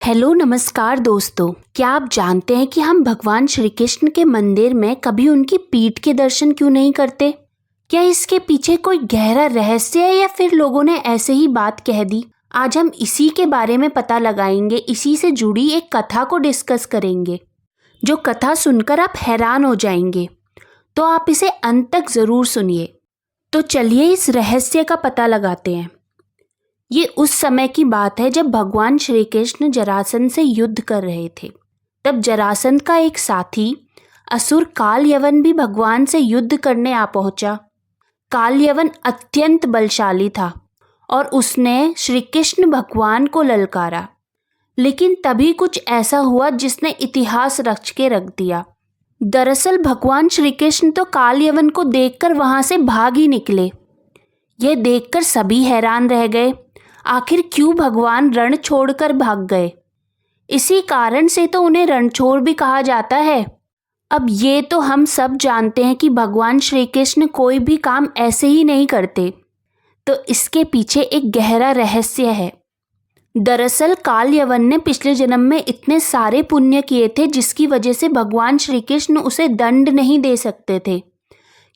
Hello नमस्कार दोस्तों, क्या आप जानते हैं कि हम भगवान श्री कृष्ण के मंदिर में कभी उनकी पीठ के दर्शन क्यों नहीं करते? क्या इसके पीछे कोई गहरा रहस्य है या फिर लोगों ने ऐसे ही बात कह दी? आज हम इसी के बारे में पता लगाएंगे, इसी से जुड़ी एक कथा को डिस्कस करेंगे, जो कथा सुनकर आप हैरान हो जाएंगे। तो आप इसे अंत तक ज़रूर सुनिए। तो चलिए इस रहस्य का पता लगाते हैं। ये उस समय की बात है जब भगवान श्री कृष्ण जरासंध से युद्ध कर रहे थे। तब जरासंध का एक साथी असुर कालयवन भी भगवान से युद्ध करने आ पहुंचा। कालयवन अत्यंत बलशाली था और उसने श्री कृष्ण भगवान को ललकारा, लेकिन तभी कुछ ऐसा हुआ जिसने इतिहास रच के रख दिया। दरअसल भगवान श्री कृष्ण तो कालयवन को देखकर वहां से भाग ही निकले। यह देखकर सभी हैरान रह गए। आखिर क्यों भगवान रण छोड़कर भाग गए? इसी कारण से तो उन्हें रणछोड़ भी कहा जाता है। अब ये तो हम सब जानते हैं कि भगवान श्री कृष्ण कोई भी काम ऐसे ही नहीं करते, तो इसके पीछे एक गहरा रहस्य है। दरअसल कालयवन ने पिछले जन्म में इतने सारे पुण्य किए थे जिसकी वजह से भगवान श्री कृष्ण उसे दंड नहीं दे सकते थे,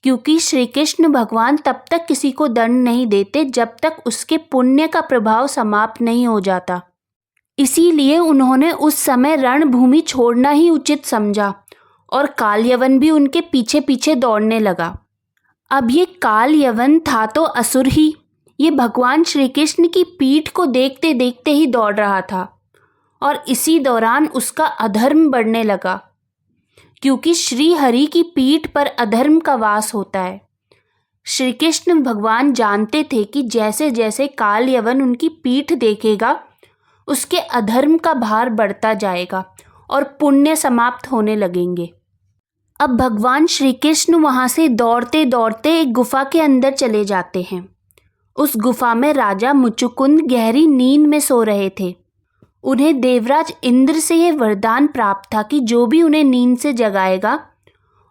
क्योंकि श्री कृष्ण भगवान तब तक किसी को दंड नहीं देते जब तक उसके पुण्य का प्रभाव समाप्त नहीं हो जाता। इसीलिए उन्होंने उस समय रणभूमि छोड़ना ही उचित समझा और कालयवन भी उनके पीछे पीछे दौड़ने लगा। अब ये कालयवन था तो असुर ही, ये भगवान श्री कृष्ण की पीठ को देखते देखते ही दौड़ रहा था और इसी दौरान उसका अधर्म बढ़ने लगा, क्योंकि श्री हरि की पीठ पर अधर्म का वास होता है। श्री कृष्ण भगवान जानते थे कि जैसे जैसे कालयवन उनकी पीठ देखेगा उसके अधर्म का भार बढ़ता जाएगा और पुण्य समाप्त होने लगेंगे। अब भगवान श्री कृष्ण वहां से दौड़ते दौड़ते एक गुफा के अंदर चले जाते हैं। उस गुफा में राजा मुचुकुंद गहरी नींद में सो रहे थे। उन्हें देवराज इंद्र से यह वरदान प्राप्त था कि जो भी उन्हें नींद से जगाएगा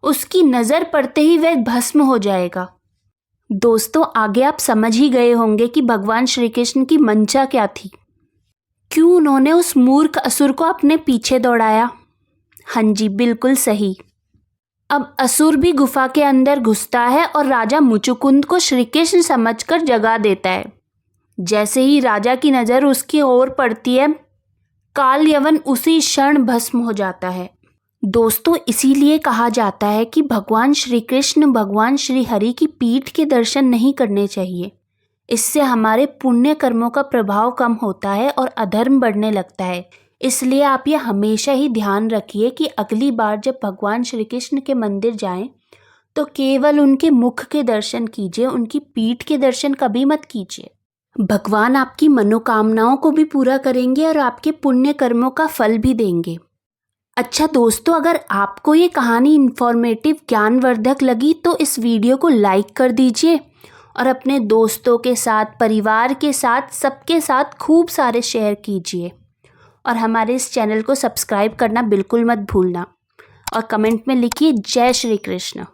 उसकी नज़र पड़ते ही वह भस्म हो जाएगा। दोस्तों, आगे आप समझ ही गए होंगे कि भगवान श्री कृष्ण की मंशा क्या थी, क्यों उन्होंने उस मूर्ख असुर को अपने पीछे दौड़ाया। हाँ जी, बिल्कुल सही। अब असुर भी गुफा के अंदर घुसता है और राजा मुचुकुंद को श्री कृष्ण समझकर जगा देता है। जैसे ही राजा की नज़र उसकी ओर पड़ती है, कालयवन उसी क्षण भस्म हो जाता है। दोस्तों, इसीलिए कहा जाता है कि भगवान श्री कृष्ण भगवान श्री हरि की पीठ के दर्शन नहीं करने चाहिए। इससे हमारे पुण्य कर्मों का प्रभाव कम होता है और अधर्म बढ़ने लगता है। इसलिए आप ये हमेशा ही ध्यान रखिए कि अगली बार जब भगवान श्री कृष्ण के मंदिर जाएं तो केवल उनके मुख के दर्शन कीजिए, उनकी पीठ के दर्शन कभी मत कीजिए। भगवान आपकी मनोकामनाओं को भी पूरा करेंगे और आपके पुण्य कर्मों का फल भी देंगे। अच्छा दोस्तों, अगर आपको ये कहानी इन्फॉर्मेटिव ज्ञानवर्धक लगी तो इस वीडियो को लाइक कर दीजिए और अपने दोस्तों के साथ, परिवार के साथ, सबके साथ खूब सारे शेयर कीजिए और हमारे इस चैनल को सब्सक्राइब करना बिल्कुल मत भूलना और कमेंट में लिखिए जय श्री कृष्ण।